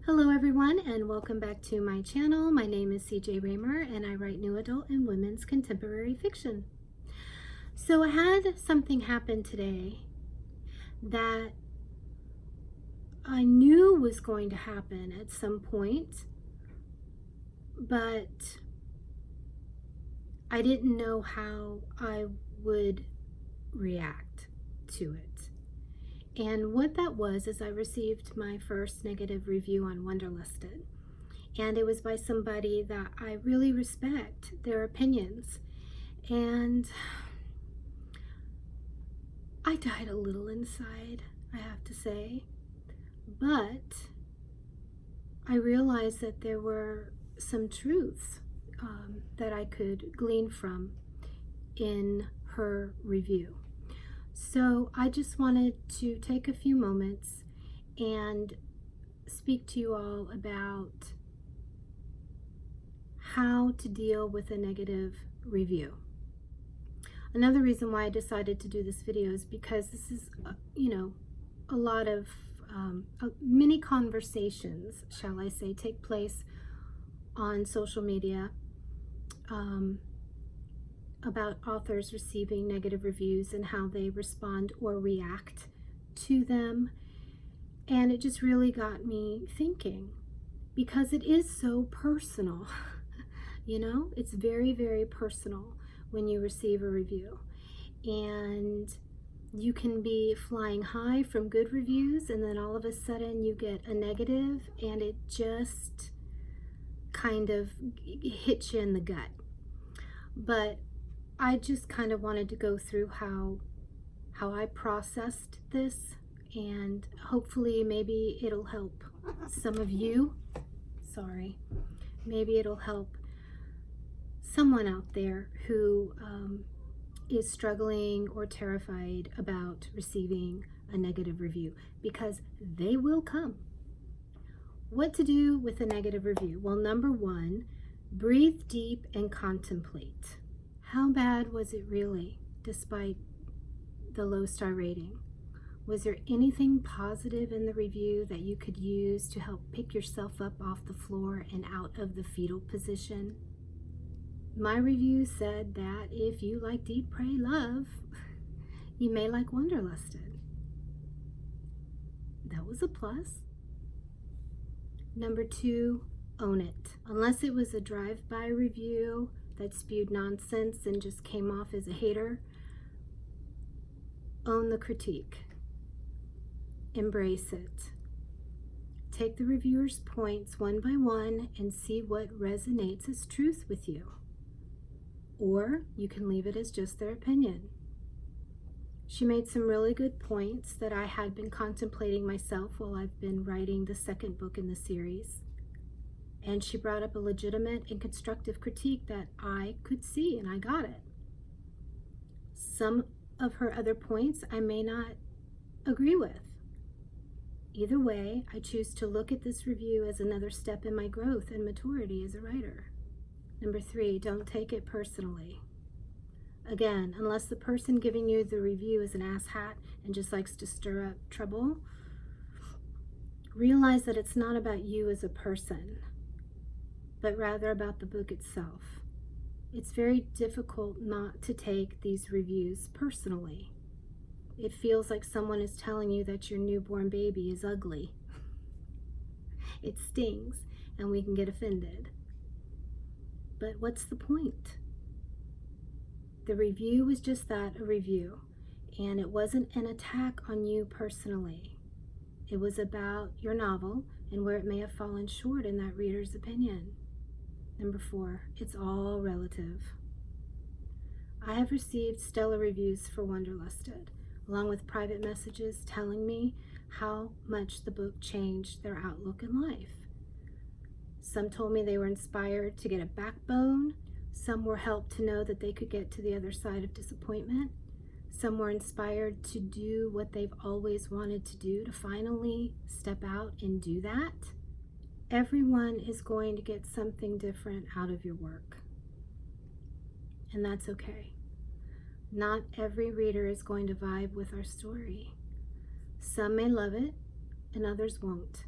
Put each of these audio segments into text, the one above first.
Hello everyone and welcome back to my channel. My name is CJ Raymer and I write new adult and women's contemporary fiction. So I had something happen today that I knew was going to happen at some point, but I didn't know how I would react to it. And what that was is I received my first negative review on Wonderlisted. And it was by somebody that I really respect their opinions. And I died a little inside, I have to say. But I realized that there were some truths that I could glean from in her review. So I just wanted to take a few moments and speak to you all about how to deal with a negative review. Another reason why I decided to do this video is because this is, a lot of many conversations, shall I say, take place on social media about authors receiving negative reviews and how they respond or react to them. And it just really got me thinking, because it is so personal. It's very, very personal when you receive a review. And you can be flying high from good reviews, and then all of a sudden you get a negative, and it just kind of hits you in the gut. But I just kind of wanted to go through how I processed this, and hopefully maybe it'll help some of you. Maybe it'll help someone out there who is struggling or terrified about receiving a negative review, because they will come. What to do with a negative review? Well, number one, breathe deep and contemplate. How bad was it really, despite the low star rating? Was there anything positive in the review that you could use to help pick yourself up off the floor and out of the fetal position? My review said that if you like Eat, Pray, Love, you may like Wonderlisted. That was a plus. Number two, own it. Unless it was a drive-by review that spewed nonsense and just came off as a hater, own the critique. Embrace it. Take the reviewer's points one by one and see what resonates as truth with you. Or you can leave it as just their opinion. She made some really good points that I had been contemplating myself while I've been writing the second book in the series. And she brought up a legitimate and constructive critique that I could see, and I got it. Some of her other points I may not agree with. Either way, I choose to look at this review as another step in my growth and maturity as a writer. Number three, don't take it personally. Again, unless the person giving you the review is an asshat and just likes to stir up trouble, realize that it's not about you as a person, but rather about the book itself. It's very difficult not to take these reviews personally. It feels like someone is telling you that your newborn baby is ugly. It stings, and we can get offended. But what's the point? The review was just that, a review, and it wasn't an attack on you personally. It was about your novel and where it may have fallen short in that reader's opinion. Number four, it's all relative. I have received stellar reviews for Wonderlisted, along with private messages telling me how much the book changed their outlook in life. Some told me they were inspired to get a backbone. Some were helped to know that they could get to the other side of disappointment. Some were inspired to do what they've always wanted to do, to finally step out and do that. Everyone is going to get something different out of your work, and that's okay. Not every reader is going to vibe with our story. Some may love it and others won't.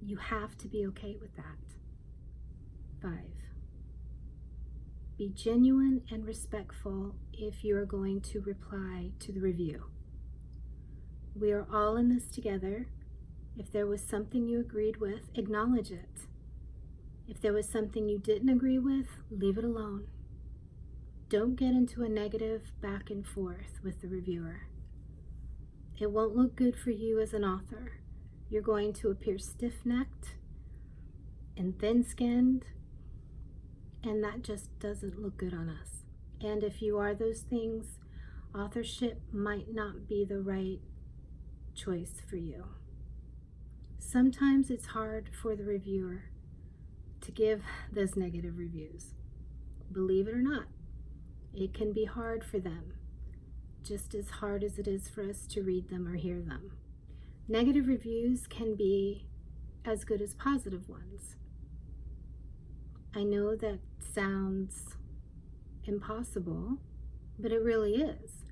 You have to be okay with that. 5. Be genuine and respectful if you are going to reply to the review. We are all in this together. If there was something you agreed with, acknowledge it. If there was something you didn't agree with, leave it alone. Don't get into a negative back and forth with the reviewer. It won't look good for you as an author. You're going to appear stiff-necked and thin-skinned, and that just doesn't look good on us. And if you are those things, authorship might not be the right choice for you. Sometimes it's hard for the reviewer to give those negative reviews. Believe it or not, it can be hard for them, just as hard as it is for us to read them or hear them. Negative reviews can be as good as positive ones. I know that sounds impossible, but it really is.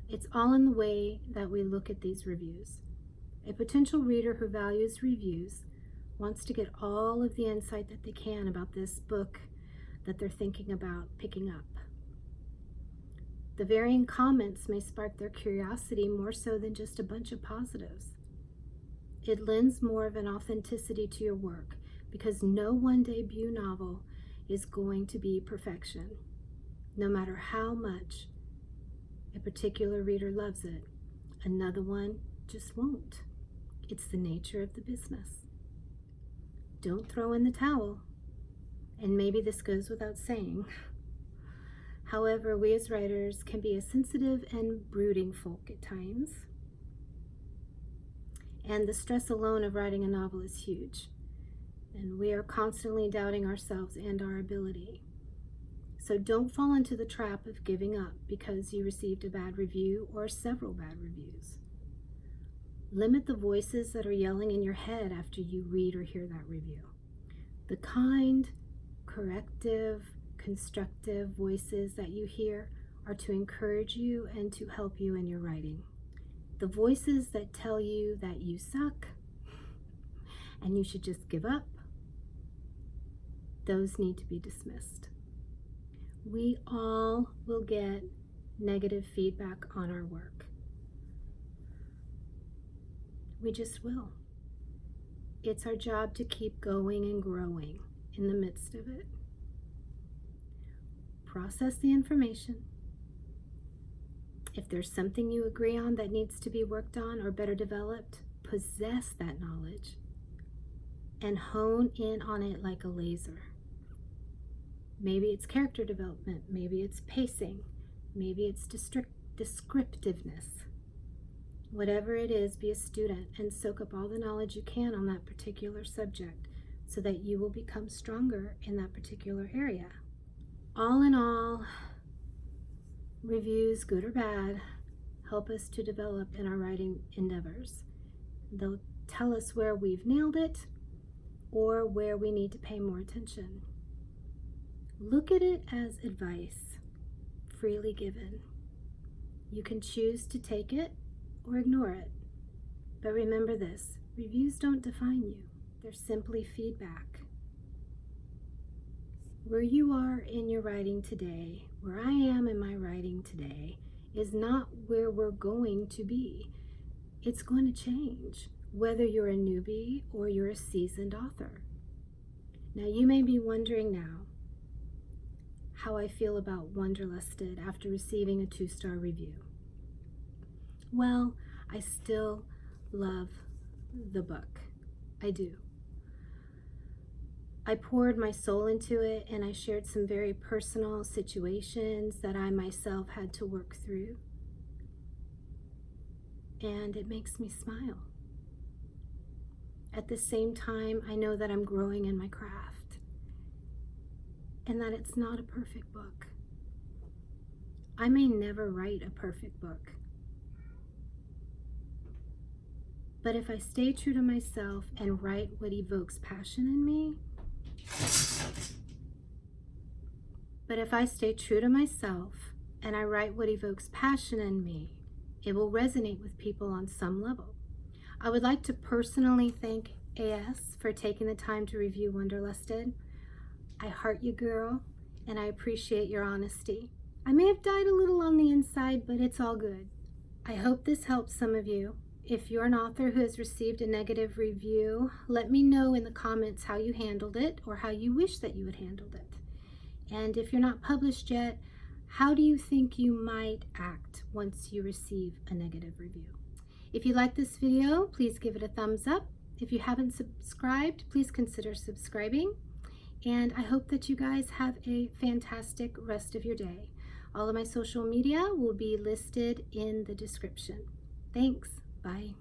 It's all in the way that we look at these reviews. A potential reader who values reviews wants to get all of the insight that they can about this book that they're thinking about picking up. The varying comments may spark their curiosity more so than just a bunch of positives. It lends more of an authenticity to your work because no one debut novel is going to be perfection. No matter how much a particular reader loves it, another one just won't. It's the nature of the business. Don't throw in the towel. And maybe this goes without saying. However, we as writers can be a sensitive and brooding folk at times. And the stress alone of writing a novel is huge. And we are constantly doubting ourselves and our ability. So don't fall into the trap of giving up because you received a bad review or several bad reviews. Limit the voices that are yelling in your head after you read or hear that review. The kind, corrective, constructive voices that you hear are to encourage you and to help you in your writing. The voices that tell you that you suck and you should just give up, those need to be dismissed. We all will get negative feedback on our work. We just will. It's our job to keep going and growing in the midst of it. Process the information. If there's something you agree on that needs to be worked on or better developed, possess that knowledge and hone in on it like a laser. Maybe it's character development, maybe it's pacing, maybe it's descriptiveness. Whatever it is, be a student and soak up all the knowledge you can on that particular subject so that you will become stronger in that particular area. All in all, reviews, good or bad, help us to develop in our writing endeavors. They'll tell us where we've nailed it or where we need to pay more attention. Look at it as advice, freely given. You can choose to take it or ignore it. But remember this, reviews don't define you. They're simply feedback. Where you are in your writing today, where I am in my writing today, is not where we're going to be. It's going to change, whether you're a newbie or you're a seasoned author. Now, you may be wondering now how I feel about Wanderlusted after receiving a 2-star review. Well, I still love the book. I do. I poured my soul into it and I shared some very personal situations that I myself had to work through. And it makes me smile. At the same time, I know that I'm growing in my craft and that it's not a perfect book. I may never write a perfect book. But if I stay true to myself and write what evokes passion in me, it will resonate with people on some level. I would like to personally thank AS for taking the time to review Wanderlusted. I heart you, girl, and I appreciate your honesty. I may have died a little on the inside, but it's all good. I hope this helps some of you. If you're an author who has received a negative review, let me know in the comments how you handled it or how you wish that you had handled it. And if you're not published yet, how do you think you might act once you receive a negative review? If you like this video, please give it a thumbs up. If you haven't subscribed, please consider subscribing. And I hope that you guys have a fantastic rest of your day. All of my social media will be listed in the description. Thanks. Bye.